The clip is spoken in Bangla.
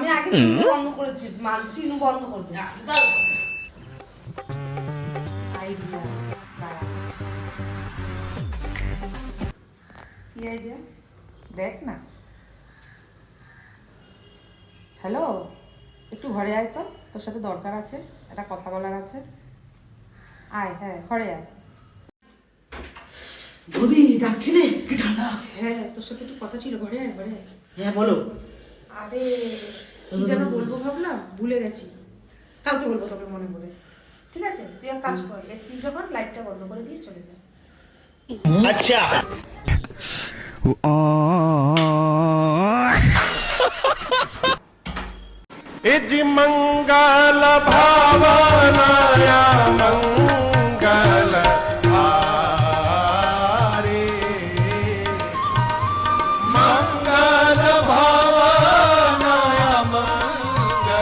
আমি আগে চিনু বন্ধ করেছি, চিনু বন্ধ করবে আইডিয়া। কি আইডিয়া দেখ না। হ্যালো, একটু ঘরে আয় তো, তোর সাথে দরকার আছে, একটা কথা বলার আছে। আয়, হ্যাঁ ঘরে আয়। বৌদি ডাকছিলে? কি ঠান্ডা। হ্যাঁ তোর সাথে একটু কথা ছিল, ঘরে আয় ঘরে আয়। হ্যাঁ বলো। আরে কি যেন বলবো ভাবলাম, ভুলে গেছি, কালকে বলবো তোকে মনে করে। ঠিক আছে, তুই এক কাজ কর, এসি যখন লাইটটা বন্ধ করে দিয়ে চলে যা। আচ্ছা। इज मंगल भावनाया मंगल